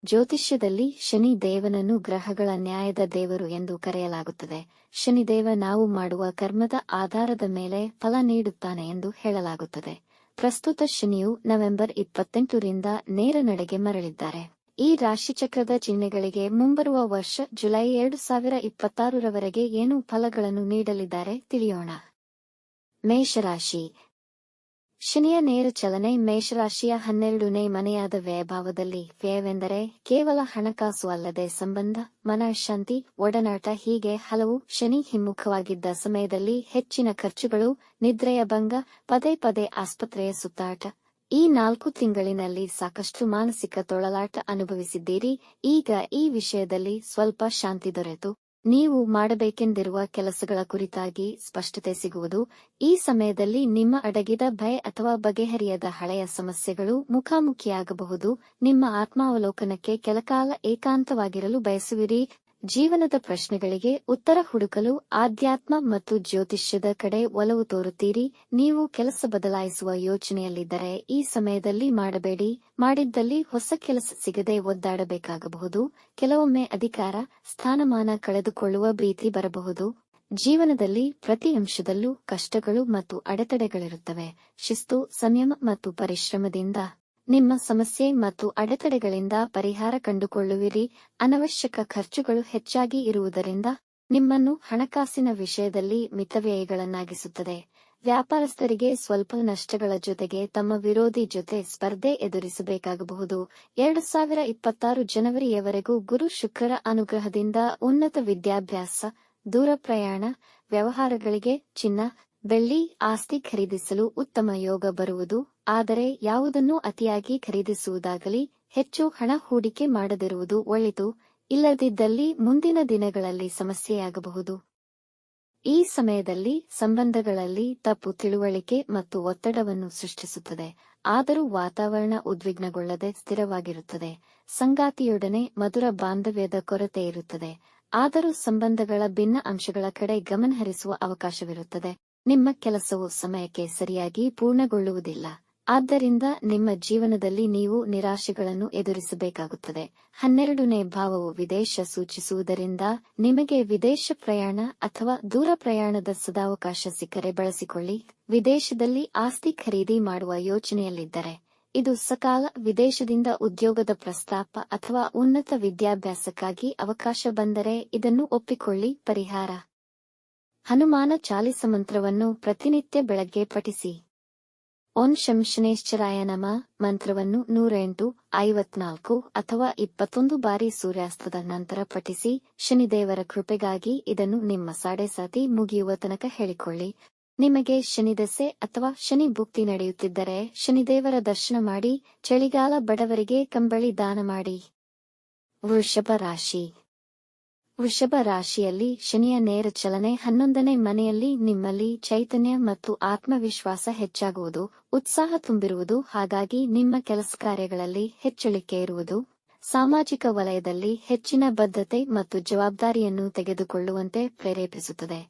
ಜ್ಯೋತಿಷ್ಯದಲ್ಲಿ ಶನಿ ದೇವನನ್ನು ಗ್ರಹಗಳ ನ್ಯಾಯದ ದೇವರು ಎಂದು ಕರೆಯಲಾಗುತ್ತದೆ. ಶನಿದೇವ ನಾವು ಮಾಡುವ ಕರ್ಮದ ಆಧಾರದ ಮೇಲೆ ಫಲ ನೀಡುತ್ತಾನೆ ಎಂದು ಹೇಳಲಾಗುತ್ತದೆ. ಪ್ರಸ್ತುತ ಶನಿಯು ನವೆಂಬರ್ 28ರಿಂದ ನೇರ ನಡೆಗೆ ಮರಳಿದ್ದಾರೆ. ಈ ರಾಶಿಚಕ್ರದ ಚಿಹ್ನೆಗಳಿಗೆ ಮುಂಬರುವ ವರ್ಷ ಜುಲೈ 2026ರವರೆಗೆ ಏನು ಫಲಗಳನ್ನು ನೀಡಲಿದ್ದಾರೆ ತಿಳಿಯೋಣ. ಮೇಷರಾಶಿ. ಶನಿಯ ನೇರ ಚಲನೆ ಮೇಷರಾಶಿಯ 12ನೇ ಮನೆಯಾದ ವ್ಯಯಭಾವದಲ್ಲಿ. ವ್ಯಯವೆಂದರೆ ಕೇವಲ ಹಣಕಾಸು ಅಲ್ಲದೆ ಸಂಬಂಧ, ಮನಃಶಾಂತಿ, ಒಡನಾಟ ಹೀಗೆ ಹಲವು. ಶನಿ ಹಿಮ್ಮುಖವಾಗಿದ್ದ ಸಮಯದಲ್ಲಿ ಹೆಚ್ಚಿನ ಖರ್ಚುಗಳು, ನಿದ್ರೆಯ ಭಂಗ, ಪದೇ ಪದೇ ಆಸ್ಪತ್ರೆಯ ಸುತ್ತಾಟ. ಈ 4 ತಿಂಗಳಿನಲ್ಲಿ ಸಾಕಷ್ಟು ಮಾನಸಿಕ ತೊಳಲಾಟ ಅನುಭವಿಸಿದ್ದೀರಿ. ಈಗ ಈ ವಿಷಯದಲ್ಲಿ ಸ್ವಲ್ಪ ಶಾಂತಿ ದೊರೆತು ನೀವು ಮಾಡಬೇಕೆಂದಿರುವ ಕೆಲಸಗಳ ಕುರಿತಾಗಿ ಸ್ಪಷ್ಟತೆ ಸಿಗುವುದು. ಈ ಸಮಯದಲ್ಲಿ ನಿಮ್ಮ ಅಡಗಿದ ಭಯ ಅಥವಾ ಬಗೆಹರಿಯದ ಹಳೆಯ ಸಮಸ್ಯೆಗಳು ಮುಖಾಮುಖಿಯಾಗಬಹುದು. ನಿಮ್ಮ ಆತ್ಮಾವಲೋಕನಕ್ಕೆ ಕೆಲಕಾಲ ಏಕಾಂತವಾಗಿರಲು ಬಯಸುವಿರಿ. ಜೀವನದ ಪ್ರಶ್ನೆಗಳಿಗೆ ಉತ್ತರ ಹುಡುಕಲು ಆಧ್ಯಾತ್ಮ ಮತ್ತು ಜ್ಯೋತಿಷ್ಯದ ಕಡೆ ಒಲವು ತೋರುತ್ತೀರಿ. ನೀವು ಕೆಲಸ ಬದಲಾಯಿಸುವ ಯೋಚನೆಯಲ್ಲಿದ್ದರೆ ಈ ಸಮಯದಲ್ಲಿ ಮಾಡಬೇಡಿ. ಮಾಡಿದ್ದಲ್ಲಿ ಹೊಸ ಕೆಲಸ ಸಿಗದೆ ಒದ್ದಾಡಬೇಕಾಗಬಹುದು. ಕೆಲವೊಮ್ಮೆ ಅಧಿಕಾರ, ಸ್ಥಾನಮಾನ ಕಳೆದುಕೊಳ್ಳುವ ಭೀತಿ ಬರಬಹುದು. ಜೀವನದಲ್ಲಿ ಪ್ರತಿ ಅಂಶದಲ್ಲೂ ಕಷ್ಟಗಳು ಮತ್ತು ಅಡೆತಡೆಗಳಿರುತ್ತವೆ. ಶಿಸ್ತು, ಸಂಯಮ ಮತ್ತು ಪರಿಶ್ರಮದಿಂದ ನಿಮ್ಮ ಸಮಸ್ಯೆ ಮತ್ತು ಅಡೆತಡೆಗಳಿಂದ ಪರಿಹಾರ ಕಂಡುಕೊಳ್ಳುವಿರಿ. ಅನವಶ್ಯಕ ಖರ್ಚುಗಳು ಹೆಚ್ಚಾಗಿ ಇರುವುದರಿಂದ ನಿಮ್ಮನ್ನು ಹಣಕಾಸಿನ ವಿಷಯದಲ್ಲಿ ಮಿತವ್ಯಯಿಗಳನ್ನಾಗಿಸುತ್ತದೆ. ವ್ಯಾಪಾರಸ್ಥರಿಗೆ ಸ್ವಲ್ಪ ನಷ್ಟಗಳ ಜೊತೆಗೆ ತಮ್ಮ ವಿರೋಧಿ ಜೊತೆ ಸ್ಪರ್ಧೆ ಎದುರಿಸಬೇಕಾಗಬಹುದು. 2026 ಜನವರಿಯವರೆಗೂ ಗುರು ಶುಕ್ರರ ಅನುಗ್ರಹದಿಂದ ಉನ್ನತ ವಿದ್ಯಾಭ್ಯಾಸ, ದೂರ ಪ್ರಯಾಣ, ವ್ಯವಹಾರಗಳಿಗೆ ಚಿನ್ನ, ಬೆಳ್ಳಿ, ಆಸ್ತಿ ಖರೀದಿಸಲು ಉತ್ತಮ ಯೋಗ ಬರುವುದು. ಆದರೆ ಯಾವುದನ್ನೂ ಅತಿಯಾಗಿ ಖರೀದಿಸುವುದಾಗಲಿ ಹೆಚ್ಚು ಹಣ ಹೂಡಿಕೆ ಮಾಡದಿರುವುದು ಒಳಿತು. ಇಲ್ಲದಿದ್ದಲ್ಲಿ ಮುಂದಿನ ದಿನಗಳಲ್ಲಿ ಸಮಸ್ಯೆಯಾಗಬಹುದು. ಈ ಸಮಯದಲ್ಲಿ ಸಂಬಂಧಗಳಲ್ಲಿ ತಪ್ಪು ತಿಳುವಳಿಕೆ ಮತ್ತು ಒತ್ತಡವನ್ನು ಸೃಷ್ಟಿಸುತ್ತದೆ. ಆದರೂ ವಾತಾವರಣ ಉದ್ವಿಗ್ನಗೊಳ್ಳದೆ ಸ್ಥಿರವಾಗಿರುತ್ತದೆ. ಸಂಗಾತಿಯೊಡನೆ ಮಧುರ ಬಾಂಧವ್ಯದ ಕೊರತೆ ಇರುತ್ತದೆ. ಆದರೂ ಸಂಬಂಧಗಳ ಭಿನ್ನ ಅಂಶಗಳ ಕಡೆ ಗಮನಹರಿಸುವ ಅವಕಾಶವಿರುತ್ತದೆ. ನಿಮ್ಮ ಕೆಲಸವು ಸಮಯಕ್ಕೆ ಸರಿಯಾಗಿ ಪೂರ್ಣಗೊಳ್ಳುವುದಿಲ್ಲ. ಆದ್ದರಿಂದ ನಿಮ್ಮ ಜೀವನದಲ್ಲಿ ನೀವು ನಿರಾಶೆಗಳನ್ನು ಎದುರಿಸಬೇಕಾಗುತ್ತದೆ. 12ನೇ ಭಾವವು ವಿದೇಶ ಸೂಚಿಸುವುದರಿಂದ ನಿಮಗೆ ವಿದೇಶ ಪ್ರಯಾಣ ಅಥವಾ ದೂರ ಪ್ರಯಾಣದ ಸದಾವಕಾಶ ಸಿಕ್ಕರೆ ಬಳಸಿಕೊಳ್ಳಿ. ವಿದೇಶದಲ್ಲಿ ಆಸ್ತಿ ಖರೀದಿ ಮಾಡುವ ಯೋಚನೆಯಲ್ಲಿದ್ದರೆ ಇದು ಸಕಾಲ. ವಿದೇಶದಿಂದ ಉದ್ಯೋಗದ ಪ್ರಸ್ತಾಪ ಅಥವಾ ಉನ್ನತ ವಿದ್ಯಾಭ್ಯಾಸಕ್ಕಾಗಿ ಅವಕಾಶ ಬಂದರೆ ಇದನ್ನು ಒಪ್ಪಿಕೊಳ್ಳಿ. ಪರಿಹಾರ: ಹನುಮಾನ ಚಾಲಿಸ ಮಂತ್ರವನ್ನು ಪ್ರತಿನಿತ್ಯ ಬೆಳಗ್ಗೆ ಪಠಿಸಿ. ಓಂ ಶಂ ಶನೇಶ್ಚರಾಯ ನಮಃ ಮಂತ್ರವನ್ನು 108, 54 ಅಥವಾ 21 ಬಾರಿ ಸೂರ್ಯಾಸ್ತದ ನಂತರ ಪಠಿಸಿ. ಶನಿದೇವರ ಕೃಪೆಗಾಗಿ ಇದನ್ನು ನಿಮ್ಮ ಸಾಡೆ ಮುಗಿಯುವ ತನಕ ಹೇಳಿಕೊಳ್ಳಿ. ನಿಮಗೆ ಶನಿದಶೆ ಅಥವಾ ಶನಿ ಭುಕ್ತಿ ನಡೆಯುತ್ತಿದ್ದರೆ ಶನಿದೇವರ ದರ್ಶನ ಮಾಡಿ. ಚಳಿಗಾಲ ಬಡವರಿಗೆ ಕಂಬಳಿ ದಾನ ಮಾಡಿ. ವೃಷಭ ರಾಶಿ. ವೃಷಭ ರಾಶಿಯಲ್ಲಿ ಶನಿಯ ನೇರ ಚಲನೆ 11ನೇ ಮನೆಯಲ್ಲಿ. ನಿಮ್ಮಲ್ಲಿ ಚೈತನ್ಯ ಮತ್ತು ಆತ್ಮವಿಶ್ವಾಸ ಹೆಚ್ಚಾಗುವುದು, ಉತ್ಸಾಹ ತುಂಬಿರುವುದು. ಹಾಗಾಗಿ ನಿಮ್ಮ ಕೆಲಸ ಕಾರ್ಯಗಳಲ್ಲಿ ಹೆಚ್ಚಳಿಕೆ ಇರುವುದು. ಸಾಮಾಜಿಕ ವಲಯದಲ್ಲಿ ಹೆಚ್ಚಿನ ಬದ್ಧತೆ ಮತ್ತು ಜವಾಬ್ದಾರಿಯನ್ನು ತೆಗೆದುಕೊಳ್ಳುವಂತೆ ಪ್ರೇರೇಪಿಸುತ್ತದೆ.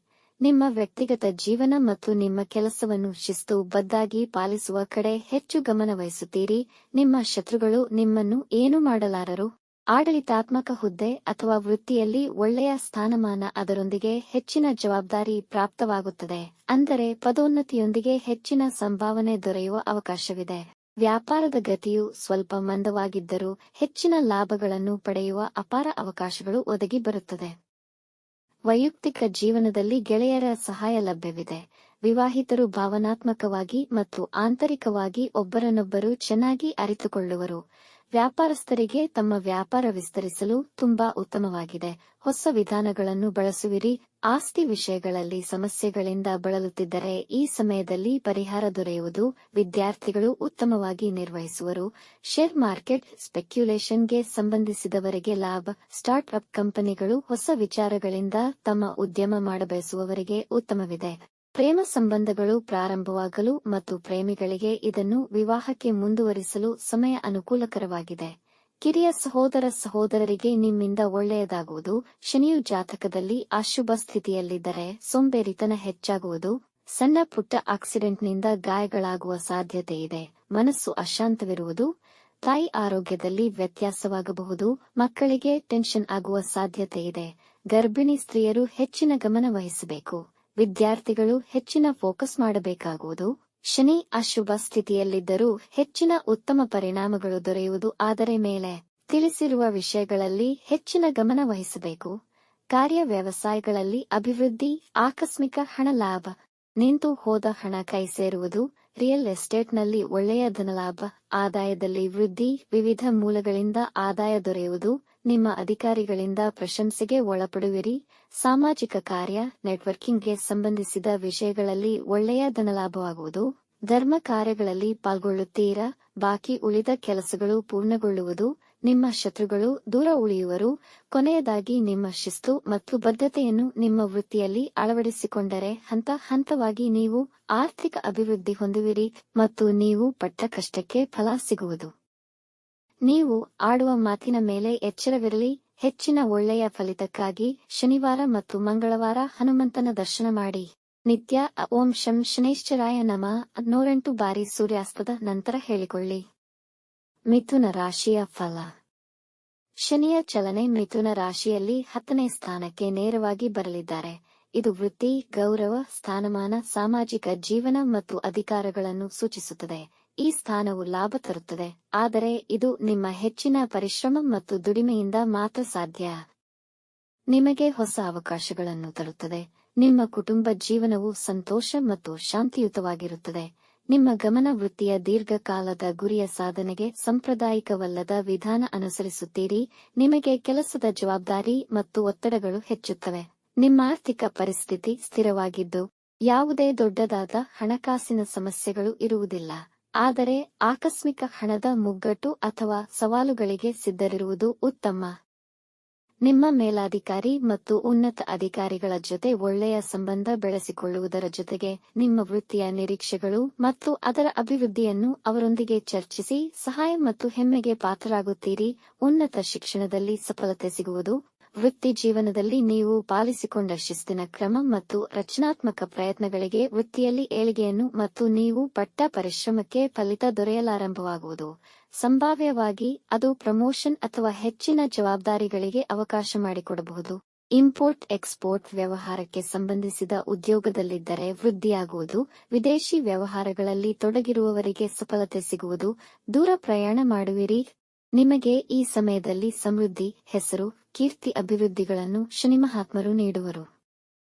ನಿಮ್ಮ ವ್ಯಕ್ತಿಗತ ಜೀವನ ಮತ್ತು ನಿಮ್ಮ ಕೆಲಸವನ್ನು ಶಿಸ್ತು ಬದ್ಧಾಗಿ ಪಾಲಿಸುವ ಕಡೆ ಹೆಚ್ಚು ಗಮನ ವಹಿಸುತ್ತೀರಿ. ನಿಮ್ಮ ಶತ್ರುಗಳು ನಿಮ್ಮನ್ನು ಏನು ಮಾಡಲಾರರು. ಆಡಳಿತಾತ್ಮಕ ಹುದ್ದೆ ಅಥವಾ ವೃತ್ತಿಯಲ್ಲಿ ಒಳ್ಳೆಯ ಸ್ಥಾನಮಾನ, ಅದರೊಂದಿಗೆ ಹೆಚ್ಚಿನ ಜವಾಬ್ದಾರಿ ಪ್ರಾಪ್ತವಾಗುತ್ತದೆ. ಅಂದರೆ ಪದೋನ್ನತಿಯೊಂದಿಗೆ ಹೆಚ್ಚಿನ ಸಂಭಾವನೆ ದೊರೆಯುವ ಅವಕಾಶವಿದೆ. ವ್ಯಾಪಾರದ ಗತಿಯು ಸ್ವಲ್ಪ ಮಂದವಾಗಿದ್ದರೂ ಹೆಚ್ಚಿನ ಲಾಭಗಳನ್ನು ಪಡೆಯುವ ಅಪಾರ ಅವಕಾಶಗಳು ಒದಗಿ ಬರುತ್ತದೆ. ವೈಯಕ್ತಿಕ ಜೀವನದಲ್ಲಿ ಗೆಳೆಯರ ಸಹಾಯ ಲಭ್ಯವಿದೆ. ವಿವಾಹಿತರು ಭಾವನಾತ್ಮಕವಾಗಿ ಮತ್ತು ಆಂತರಿಕವಾಗಿ ಒಬ್ಬರನ್ನೊಬ್ಬರು ಚೆನ್ನಾಗಿ ಅರಿತುಕೊಳ್ಳುವರು. ವ್ಯಾಪಾರಸ್ಥರಿಗೆ ತಮ್ಮ ವ್ಯಾಪಾರ ವಿಸ್ತರಿಸಲು ತುಂಬಾ ಉತ್ತಮವಾಗಿದೆ. ಹೊಸ ವಿಧಾನಗಳನ್ನು ಬಳಸುವಿರಿ. ಆಸ್ತಿ ವಿಷಯಗಳಲ್ಲಿ ಸಮಸ್ಯೆಗಳಿಂದ ಬಳಲುತ್ತಿದ್ದರೆ ಈ ಸಮಯದಲ್ಲಿ ಪರಿಹಾರ ದೊರೆಯುವುದು. ವಿದ್ಯಾರ್ಥಿಗಳು ಉತ್ತಮವಾಗಿ ನಿರ್ವಹಿಸುವರು. ಶೇರ್ ಮಾರ್ಕೆಟ್ ಸ್ಪೆಕ್ಯುಲೇಷನ್ಗೆ ಸಂಬಂಧಿಸಿದವರಿಗೆ ಲಾಭ. ಸ್ಟಾರ್ಟ್ ಅಪ್ ಕಂಪನಿಗಳು ಹೊಸ ವಿಚಾರಗಳಿಂದ ತಮ್ಮ ಉದ್ಯಮ ಮಾಡಬಯಸುವವರಿಗೆ ಉತ್ತಮವಿದೆ. ಪ್ರೇಮ ಸಂಬಂಧಗಳು ಪ್ರಾರಂಭವಾಗಲು ಮತ್ತು ಪ್ರೇಮಿಗಳಿಗೆ ಇದನ್ನು ವಿವಾಹಕ್ಕೆ ಮುಂದುವರಿಸಲು ಸಮಯ ಅನುಕೂಲಕರವಾಗಿದೆ. ಕಿರಿಯ ಸಹೋದರರಿಗೆ ನಿಮ್ಮಿಂದ ಒಳ್ಳೆಯದಾಗುವುದು. ಶನಿಯು ಜಾತಕದಲ್ಲಿ ಅಶುಭ ಸ್ಥಿತಿಯಲ್ಲಿದ್ದರೆ ಸೋಂಬೇರಿತನ ಹೆಚ್ಚಾಗುವುದು. ಸಣ್ಣ ಪುಟ್ಟ ಆಕ್ಸಿಡೆಂಟ್ನಿಂದ ಗಾಯಗಳಾಗುವ ಸಾಧ್ಯತೆ ಇದೆ. ಮನಸ್ಸು ಅಶಾಂತವಿರುವುದು. ತಾಯಿ ಆರೋಗ್ಯದಲ್ಲಿ ವ್ಯತ್ಯಾಸವಾಗಬಹುದು. ಮಕ್ಕಳಿಗೆ ಟೆನ್ಷನ್ ಆಗುವ ಸಾಧ್ಯತೆ ಇದೆ. ಗರ್ಭಿಣಿ ಸ್ತ್ರೀಯರು ಹೆಚ್ಚಿನ ಗಮನ ವಹಿಸಬೇಕು. ವಿದ್ಯಾರ್ಥಿಗಳು ಹೆಚ್ಚಿನ ಫೋಕಸ್ ಮಾಡಬೇಕಾಗುವುದು. ಶನಿ ಅಶುಭ ಸ್ಥಿತಿಯಲ್ಲಿದ್ದರೂ ಹೆಚ್ಚಿನ ಉತ್ತಮ ಪರಿಣಾಮಗಳು ದೊರೆಯುವುದು. ಆದರೆ ಮೇಲೆ ತಿಳಿಸಿರುವ ವಿಷಯಗಳಲ್ಲಿ ಹೆಚ್ಚಿನ ಗಮನ ವಹಿಸಬೇಕು. ಕಾರ್ಯ ವ್ಯವಸಾಯಗಳಲ್ಲಿ ಅಭಿವೃದ್ಧಿ, ಆಕಸ್ಮಿಕ ಹಣ ಲಾಭ, ನಿಂತು ಹೋದ ಹಣ ಕೈ ಸೇರುವುದು, ರಿಯಲ್ ಎಸ್ಟೇಟ್ನಲ್ಲಿ ಒಳ್ಳೆಯ ಧನಲಾಭ, ಆದಾಯದಲ್ಲಿ ವೃದ್ಧಿ, ವಿವಿಧ ಮೂಲಗಳಿಂದ ಆದಾಯ ದೊರೆಯುವುದು, ನಿಮ್ಮ ಅಧಿಕಾರಿಗಳಿಂದ ಪ್ರಶಂಸೆಗೆ ಒಳಪಡುವಿರಿ. ಸಾಮಾಜಿಕ ಕಾರ್ಯ, ನೆಟ್ವರ್ಕಿಂಗ್ಗೆ ಸಂಬಂಧಿಸಿದ ವಿಷಯಗಳಲ್ಲಿ ಒಳ್ಳೆಯ ಧನಲಾಭವಾಗುವುದು. ಧರ್ಮ ಕಾರ್ಯಗಳಲ್ಲಿ ಪಾಲ್ಗೊಳ್ಳುತ್ತೀರಾ. ಬಾಕಿ ಉಳಿದ ಕೆಲಸಗಳು ಪೂರ್ಣಗೊಳ್ಳುವುದು. ನಿಮ್ಮ ಶತ್ರುಗಳು ದೂರ ಉಳಿಯುವರು. ಕೊನೆಯದಾಗಿ ನಿಮ್ಮ ಶಿಸ್ತು ಮತ್ತು ಬದ್ಧತೆಯನ್ನು ನಿಮ್ಮ ವೃತ್ತಿಯಲ್ಲಿ ಅಳವಡಿಸಿಕೊಂಡರೆ ಹಂತ ಹಂತವಾಗಿ ನೀವು ಆರ್ಥಿಕ ಅಭಿವೃದ್ಧಿ ಹೊಂದುವಿರಿ ಮತ್ತು ನೀವು ಪಟ್ಟ ಕಷ್ಟಕ್ಕೆ ಫಲ ಸಿಗುವುದು. ನೀವು ಆಡುವ ಮಾತಿನ ಮೇಲೆ ಎಚ್ಚರವಿರಲಿ. ಹೆಚ್ಚಿನ ಒಳ್ಳೆಯ ಫಲಿತಕ್ಕಾಗಿ ಶನಿವಾರ ಮತ್ತು ಮಂಗಳವಾರ ಹನುಮಂತನ ದರ್ಶನ ಮಾಡಿ. ನಿತ್ಯ ಓಂ ಶಂ ಶನೈಶ್ಚರಾಯ ನಮಃ 108 ಬಾರಿ ಸೂರ್ಯಾಸ್ತದ ನಂತರ ಹೇಳಿಕೊಳ್ಳಿ. ಮಿಥುನ ರಾಶಿಯ ಫಲ. ಶನಿಯ ಚಲನೆ ಮಿಥುನ ರಾಶಿಯಲ್ಲಿ 10ನೇ ಸ್ಥಾನಕ್ಕೆ ನೇರವಾಗಿ ಬರಲಿದ್ದಾರೆ. ಇದು ವೃತ್ತಿ, ಗೌರವ, ಸ್ಥಾನಮಾನ, ಸಾಮಾಜಿಕ ಜೀವನ ಮತ್ತು ಅಧಿಕಾರಗಳನ್ನು ಸೂಚಿಸುತ್ತದೆ. ಈ ಸ್ಥಾನವು ಲಾಭ ತರುತ್ತದೆ, ಆದರೆ ಇದು ನಿಮ್ಮ ಹೆಚ್ಚಿನ ಪರಿಶ್ರಮ ಮತ್ತು ದುಡಿಮೆಯಿಂದ ಮಾತ್ರ ಸಾಧ್ಯ. ನಿಮಗೆ ಹೊಸ ಅವಕಾಶಗಳನ್ನು ತರುತ್ತದೆ. ನಿಮ್ಮ ಕುಟುಂಬ ಜೀವನವು ಸಂತೋಷ ಮತ್ತು ಶಾಂತಿಯುತವಾಗಿರುತ್ತದೆ. ನಿಮ್ಮ ಗಮನ ವೃತ್ತಿಯ ದೀರ್ಘಕಾಲದ ಗುರಿಯ ಸಾಧನೆಗೆ ಸಾಂಪ್ರದಾಯಿಕವಲ್ಲದ ವಿಧಾನ ಅನುಸರಿಸುತ್ತೀರಿ. ನಿಮಗೆ ಕೆಲಸದ ಜವಾಬ್ದಾರಿ ಮತ್ತು ಒತ್ತಡಗಳು ಹೆಚ್ಚುತ್ತವೆ. ನಿಮ್ಮ ಆರ್ಥಿಕ ಪರಿಸ್ಥಿತಿ ಸ್ಥಿರವಾಗಿದ್ದು ಯಾವುದೇ ದೊಡ್ಡದಾದ ಹಣಕಾಸಿನ ಸಮಸ್ಯೆಗಳು ಇರುವುದಿಲ್ಲ. ಆದರೆ ಆಕಸ್ಮಿಕ ಹಣದ ಮುಗ್ಗಟ್ಟು ಅಥವಾ ಸವಾಲುಗಳಿಗೆ ಸಿದ್ಧರಿರುವುದು ಉತ್ತಮ. ನಿಮ್ಮ ಮೇಲಾಧಿಕಾರಿ ಮತ್ತು ಉನ್ನತ ಅಧಿಕಾರಿಗಳ ಜೊತೆ ಒಳ್ಳೆಯ ಸಂಬಂಧ ಬೆಳೆಸಿಕೊಳ್ಳುವುದರ ಜೊತೆಗೆ ನಿಮ್ಮ ವೃತ್ತಿಯ ನಿರೀಕ್ಷೆಗಳು ಮತ್ತು ಅದರ ಅಭಿವೃದ್ಧಿಯನ್ನು ಅವರೊಂದಿಗೆ ಚರ್ಚಿಸಿ ಸಹಾಯ ಮತ್ತು ಹೆಮ್ಮೆಗೆ ಪಾತ್ರರಾಗುತ್ತೀರಿ. ಉನ್ನತ ಶಿಕ್ಷಣದಲ್ಲಿ ಸಫಲತೆ ಸಿಗುವುದು. ವೃತ್ತಿ ಜೀವನದಲ್ಲಿ ನೀವು ಪಾಲಿಸಿಕೊಂಡ ಶಿಸ್ತಿನ ಕ್ರಮ ಮತ್ತು ರಚನಾತ್ಮಕ ಪ್ರಯತ್ನಗಳಿಗೆ ವೃತ್ತಿಯಲ್ಲಿ ಏಳಿಗೆಯನ್ನು ಮತ್ತು ನೀವು ಪಟ್ಟ ಪರಿಶ್ರಮಕ್ಕೆ ಫಲಿತ ದೊರೆಯಲಾರಂಭವಾಗುವುದು. ಸಂಭಾವ್ಯವಾಗಿ ಅದು ಪ್ರಮೋಷನ್ ಅಥವಾ ಹೆಚ್ಚಿನ ಜವಾಬ್ದಾರಿಗಳಿಗೆ ಅವಕಾಶ ಮಾಡಿಕೊಡಬಹುದು. ಇಂಪೋರ್ಟ್ ಎಕ್ಸ್ಪೋರ್ಟ್ ವ್ಯವಹಾರಕ್ಕೆ ಸಂಬಂಧಿಸಿದ ಉದ್ಯೋಗದಲ್ಲಿದ್ದರೆ ವೃದ್ಧಿಯಾಗುವುದು. ವಿದೇಶಿ ವ್ಯವಹಾರಗಳಲ್ಲಿ ತೊಡಗಿರುವವರಿಗೆ ಸಫಲತೆ ಸಿಗುವುದು. ದೂರ ಪ್ರಯಾಣ ಮಾಡುವಿರಿ. ನಿಮಗೆ ಈ ಸಮಯದಲ್ಲಿ ಸಮೃದ್ಧಿ, ಹೆಸರು, ಕೀರ್ತಿ, ಅಭಿವೃದ್ಧಿಗಳನ್ನು ಶನಿ ಮಹಾತ್ಮರು ನೀಡುವರು.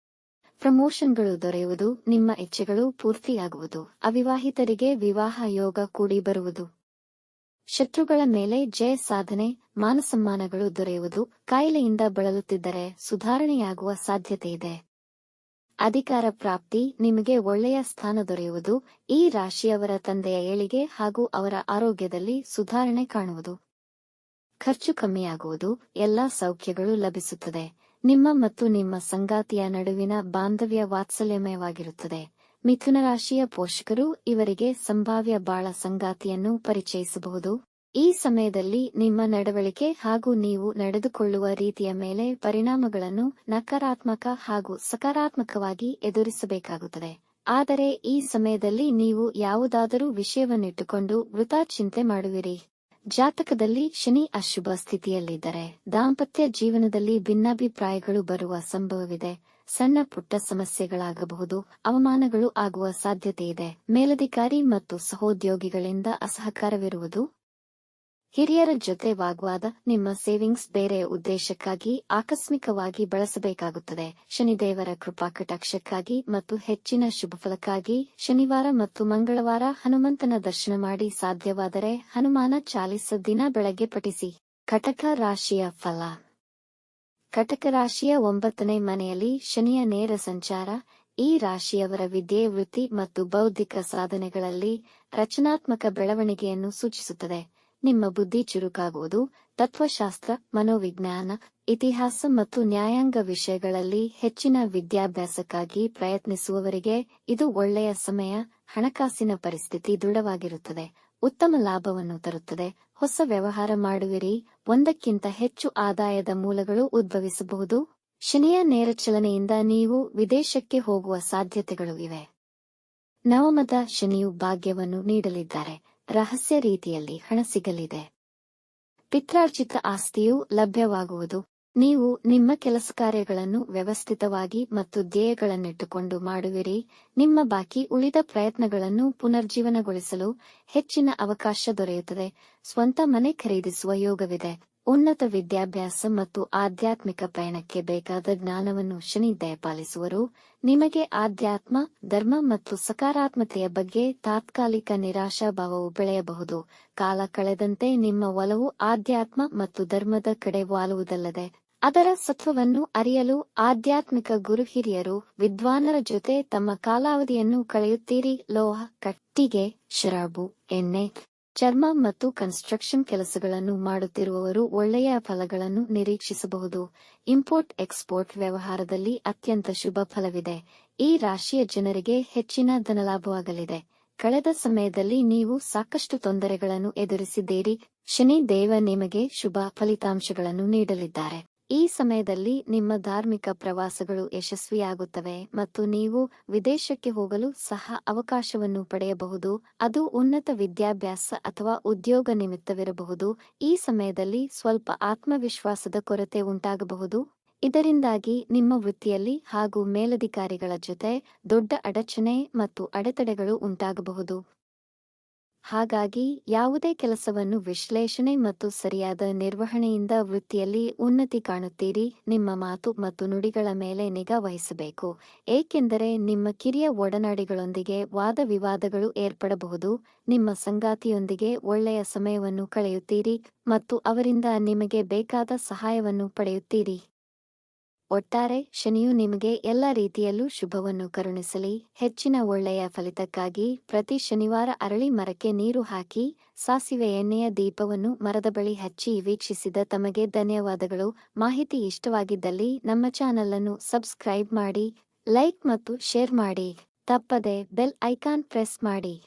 ಪ್ರಮೋಷನ್ಗಳು ದೊರೆಯುವುದು. ನಿಮ್ಮ ಇಚ್ಛೆಗಳು ಪೂರ್ತಿಯಾಗುವುದು. ಅವಿವಾಹಿತರಿಗೆ ವಿವಾಹ ಯೋಗ ಕೂಡಿ ಬರುವುದು. ಶತ್ರುಗಳ ಮೇಲೆ ಜಯ ಸಾಧನೆ, ಮಾನಸಮ್ಮಾನಗಳು ದೊರೆಯುವುದು. ಕಾಯಿಲೆಯಿಂದ ಬಳಲುತ್ತಿದ್ದರೆ ಸುಧಾರಣೆಯಾಗುವ ಸಾಧ್ಯತೆಯಿದೆ. ಅಧಿಕಾರ ಪ್ರಾಪ್ತಿ, ನಿಮಗೆ ಒಳ್ಳೆಯ ಸ್ಥಾನ ದೊರೆಯುವುದು. ಈ ರಾಶಿಯವರ ತಂದೆಯ ಏಳಿಗೆ ಹಾಗೂ ಅವರ ಆರೋಗ್ಯದಲ್ಲಿ ಸುಧಾರಣೆ ಕಾಣುವುದು. ಖರ್ಚು ಕಮ್ಮಿಯಾಗುವುದು. ಎಲ್ಲಾ ಸೌಖ್ಯಗಳು ಲಭಿಸುತ್ತದೆ. ನಿಮ್ಮ ಮತ್ತು ನಿಮ್ಮ ಸಂಗಾತಿಯ ನಡುವಿನ ಬಾಂಧವ್ಯ ವಾತ್ಸಲ್ಯಮಯವಾಗಿರುತ್ತದೆ. ಮಿಥುನ ರಾಶಿಯ ಪೋಷಕರು ಇವರಿಗೆ ಸಂಭಾವ್ಯ ಬಾಳ ಸಂಗಾತಿಯನ್ನು ಪರಿಚಯಿಸಬಹುದು. ಈ ಸಮಯದಲ್ಲಿ ನಿಮ್ಮ ನಡವಳಿಕೆ ಹಾಗೂ ನೀವು ನಡೆದುಕೊಳ್ಳುವ ರೀತಿಯ ಮೇಲೆ ಪರಿಣಾಮಗಳನ್ನು ನಕಾರಾತ್ಮಕ ಹಾಗೂ ಸಕಾರಾತ್ಮಕವಾಗಿ ಎದುರಿಸಬೇಕಾಗುತ್ತದೆ. ಆದರೆ ಈ ಸಮಯದಲ್ಲಿ ನೀವು ಯಾವುದಾದರೂ ವಿಷಯವನ್ನಿಟ್ಟುಕೊಂಡು ವೃಥಾ ಚಿಂತೆ ಮಾಡುವಿರಿ. ಜಾತಕದಲ್ಲಿ ಶನಿ ಅಶುಭ ಸ್ಥಿತಿಯಲ್ಲಿದ್ದರೆ ದಾಂಪತ್ಯ ಜೀವನದಲ್ಲಿ ಭಿನ್ನಾಭಿಪ್ರಾಯಗಳು ಬರುವ ಸಂಭವವಿದೆ. ಸಣ್ಣ ಪುಟ್ಟ ಸಮಸ್ಯೆಗಳಾಗಬಹುದು. ಅವಮಾನಗಳು ಆಗುವ ಸಾಧ್ಯತೆಯಿದೆ. ಮೇಲಧಿಕಾರಿ ಮತ್ತು ಸಹೋದ್ಯೋಗಿಗಳಿಂದ ಅಸಹಕಾರವಿರುವುದು. ಹಿರಿಯರ ಜೊತೆ ವಾಗ್ವಾದ. ನಿಮ್ಮ ಸೇವಿಂಗ್ಸ್ ಬೇರೆ ಉದ್ದೇಶಕ್ಕಾಗಿ ಆಕಸ್ಮಿಕವಾಗಿ ಬಳಸಬೇಕಾಗುತ್ತದೆ. ಶನಿದೇವರ ಕೃಪಾ ಕಟಾಕ್ಷಕ್ಕಾಗಿ ಮತ್ತು ಹೆಚ್ಚಿನ ಶುಭಫಲಕ್ಕಾಗಿ ಶನಿವಾರ ಮತ್ತು ಮಂಗಳವಾರ ಹನುಮಂತನ ದರ್ಶನ ಮಾಡಿ. ಸಾಧ್ಯವಾದರೆ ಹನುಮಾನ ಚಾಲಿಸ ದಿನ ಬೆಳಗ್ಗೆ ಪಠಿಸಿ. ಕಟಕ ರಾಶಿಯ ಫಲ. ಕಟಕ ರಾಶಿಯ 9ನೇ ಮನೆಯಲ್ಲಿ ಶನಿಯ ನೇರ ಸಂಚಾರ ಈ ರಾಶಿಯವರ ವಿದ್ಯೆ, ವೃತ್ತಿ ಮತ್ತು ಬೌದ್ಧಿಕ ಸಾಧನೆಗಳಲ್ಲಿ ರಚನಾತ್ಮಕ ಬೆಳವಣಿಗೆಯನ್ನು ಸೂಚಿಸುತ್ತದೆ. ನಿಮ್ಮ ಬುದ್ಧಿ ಚುರುಕಾಗುವುದು. ತತ್ವಶಾಸ್ತ್ರ, ಮನೋವಿಜ್ಞಾನ, ಇತಿಹಾಸ ಮತ್ತು ನ್ಯಾಯಾಂಗ ವಿಷಯಗಳಲ್ಲಿ ಹೆಚ್ಚಿನ ವಿದ್ಯಾಭ್ಯಾಸಕ್ಕಾಗಿ ಪ್ರಯತ್ನಿಸುವವರಿಗೆ ಇದು ಒಳ್ಳೆಯ ಸಮಯ. ಹಣಕಾಸಿನ ಪರಿಸ್ಥಿತಿ ದೃಢವಾಗಿರುತ್ತದೆ. ಉತ್ತಮ ಲಾಭವನ್ನು ತರುತ್ತದೆ. ಹೊಸ ವ್ಯವಹಾರ ಮಾಡುವಿರಿ. ಒಂದಕ್ಕಿಂತ ಹೆಚ್ಚು ಆದಾಯದ ಮೂಲಗಳು ಉದ್ಭವಿಸಬಹುದು. ಶನಿಯ ನೇರ ಚಲನೆಯಿಂದ ನೀವು ವಿದೇಶಕ್ಕೆ ಹೋಗುವ ಸಾಧ್ಯತೆಗಳು ಇವೆ. ನವಮದ ಶನಿಯು ಭಾಗ್ಯವನ್ನು ನೀಡಲಿದ್ದಾರೆ. ರಹಸ್ಯ ರೀತಿಯಲ್ಲಿ ಹಣ ಸಿಗಲಿದೆ. ಪಿತ್ರಾರ್ಜಿತ ಆಸ್ತಿಯು ಲಭ್ಯವಾಗುವುದು. ನೀವು ನಿಮ್ಮ ಕೆಲಸ ಕಾರ್ಯಗಳನ್ನು ವ್ಯವಸ್ಥಿತವಾಗಿ ಮತ್ತು ಧ್ಯೇಯಗಳನ್ನಿಟ್ಟುಕೊಂಡು ಮಾಡುವಿರಿ. ನಿಮ್ಮ ಬಾಕಿ ಉಳಿದ ಪ್ರಯತ್ನಗಳನ್ನು ಪುನರ್ಜೀವನಗೊಳಿಸಲು ಹೆಚ್ಚಿನ ಅವಕಾಶ ದೊರೆಯುತ್ತದೆ. ಸ್ವಂತ ಮನೆ ಖರೀದಿಸುವ ಯೋಗವಿದೆ. ಉನ್ನತ ವಿದ್ಯಾಭ್ಯಾಸ ಮತ್ತು ಆಧ್ಯಾತ್ಮಿಕ ಪಯಣಕ್ಕೆ ಬೇಕಾದ ಜ್ಞಾನವನ್ನು ಶನಿ ದಯಪಾಲಿಸುವರು. ನಿಮಗೆ ಆಧ್ಯಾತ್ಮ, ಧರ್ಮ ಮತ್ತು ಸಕಾರಾತ್ಮತೆಯ ಬಗ್ಗೆ ತಾತ್ಕಾಲಿಕ ನಿರಾಶಾಭಾವವು ಬೆಳೆಯಬಹುದು. ಕಾಲ ಕಳೆದಂತೆ ನಿಮ್ಮ ಒಲವು ಆಧ್ಯಾತ್ಮ ಮತ್ತು ಧರ್ಮದ ಕಡೆ ವಾಲುವುದಲ್ಲದೆ ಅದರ ಸತ್ವವನ್ನು ಅರಿಯಲು ಆಧ್ಯಾತ್ಮಿಕ ಗುರು ಹಿರಿಯರು ವಿದ್ವಾನರ ಜೊತೆ ತಮ್ಮ ಕಾಲಾವಧಿಯನ್ನು ಕಳೆಯುತ್ತೀರಿ. ಲೋಹ, ಕಟ್ಟಿಗೆ, ಶರಾಬು, ಎಣ್ಣೆ, ಚರ್ಮ ಮತ್ತು ಕನ್ಸ್ಟ್ರಕ್ಷನ್ ಕೆಲಸಗಳನ್ನು ಮಾಡುತ್ತಿರುವವರು ಒಳ್ಳೆಯ ಫಲಗಳನ್ನು ನಿರೀಕ್ಷಿಸಬಹುದು. ಇಂಪೋರ್ಟ್ ಎಕ್ಸ್ಪೋರ್ಟ್ ವ್ಯವಹಾರದಲ್ಲಿ ಅತ್ಯಂತ ಶುಭ ಫಲವಿದೆ. ಈ ರಾಶಿಯ ಜನರಿಗೆ ಹೆಚ್ಚಿನ ಧನಲಾಭವಾಗಲಿದೆ. ಕಳೆದ ಸಮಯದಲ್ಲಿ ನೀವು ಸಾಕಷ್ಟು ತೊಂದರೆಗಳನ್ನು ಎದುರಿಸಿದ್ದೀರಿ. ಶನಿ ದೇವ ನಿಮಗೆ ಶುಭ ಫಲಿತಾಂಶಗಳನ್ನು ನೀಡಲಿದ್ದಾರೆ. ಈ ಸಮಯದಲ್ಲಿ ನಿಮ್ಮ ಧಾರ್ಮಿಕ ಪ್ರವಾಸಗಳು ಯಶಸ್ವಿಯಾಗುತ್ತವೆ ಮತ್ತು ನೀವು ವಿದೇಶಕ್ಕೆ ಹೋಗಲು ಸಹ ಅವಕಾಶವನ್ನು ಪಡೆಯಬಹುದು. ಅದು ಉನ್ನತ ವಿದ್ಯಾಭ್ಯಾಸ ಅಥವಾ ಉದ್ಯೋಗ ನಿಮಿತ್ತವಿರಬಹುದು. ಈ ಸಮಯದಲ್ಲಿ ಸ್ವಲ್ಪ ಆತ್ಮವಿಶ್ವಾಸದ ಕೊರತೆ ಉಂಟಾಗಬಹುದು. ಇದರಿಂದಾಗಿ ನಿಮ್ಮ ವೃತ್ತಿಯಲ್ಲಿ ಹಾಗೂ ಮೇಲಧಿಕಾರಿಗಳ ಜೊತೆ ದೊಡ್ಡ ಅಡಚಣೆ ಮತ್ತು ಅಡೆತಡೆಗಳು ಉಂಟಾಗಬಹುದು. ಹಾಗಾಗಿ ಯಾವುದೇ ಕೆಲಸವನ್ನು ವಿಶ್ಲೇಷಣೆ ಮತ್ತು ಸರಿಯಾದ ನಿರ್ವಹಣೆಯಿಂದ ವೃತ್ತಿಯಲ್ಲಿ ಉನ್ನತಿ ಕಾಣುತ್ತೀರಿ. ನಿಮ್ಮ ಮಾತು ಮತ್ತು ನುಡಿಗಳ ಮೇಲೆ ನಿಗಾ ವಹಿಸಬೇಕು, ಏಕೆಂದರೆ ನಿಮ್ಮ ಕಿರಿಯ ಒಡನಾಡಿಗಳೊಂದಿಗೆ ವಾದ ವಿವಾದಗಳು ಏರ್ಪಡಬಹುದು. ನಿಮ್ಮ ಸಂಗಾತಿಯೊಂದಿಗೆ ಒಳ್ಳೆಯ ಸಮಯವನ್ನು ಕಳೆಯುತ್ತೀರಿ ಮತ್ತು ಅವರಿಂದ ನಿಮಗೆ ಬೇಕಾದ ಸಹಾಯವನ್ನು ಪಡೆಯುತ್ತೀರಿ. ಒಟ್ಟಾರೆ ಶನಿಯು ನಿಮಗೆ ಎಲ್ಲ ರೀತಿಯಲ್ಲೂ ಶುಭವನ್ನು ಕರುಣಿಸಲಿ. ಹೆಚ್ಚಿನ ಒಳ್ಳೆಯ ಫಲಿತಕ್ಕಾಗಿ ಪ್ರತಿ ಶನಿವಾರ ಅರಳಿ ಮರಕ್ಕೆ ನೀರು ಹಾಕಿ ಸಾಸಿವೆ ಎಣ್ಣೆಯ ದೀಪವನ್ನು ಮರದ ಬಳಿ ಹಚ್ಚಿ. ವೀಕ್ಷಿಸಿದ ತಮಗೆ ಧನ್ಯವಾದಗಳು. ಮಾಹಿತಿ ಇಷ್ಟವಾಗಿದ್ದಲ್ಲಿ ನಮ್ಮ ಚಾನಲ್ ಅನ್ನು ಸಬ್ಸ್ಕ್ರೈಬ್ ಮಾಡಿ, ಲೈಕ್ ಮತ್ತು ಶೇರ್ ಮಾಡಿ. ತಪ್ಪದೆ ಬೆಲ್ ಐಕಾನ್ ಪ್ರೆಸ್ ಮಾಡಿ.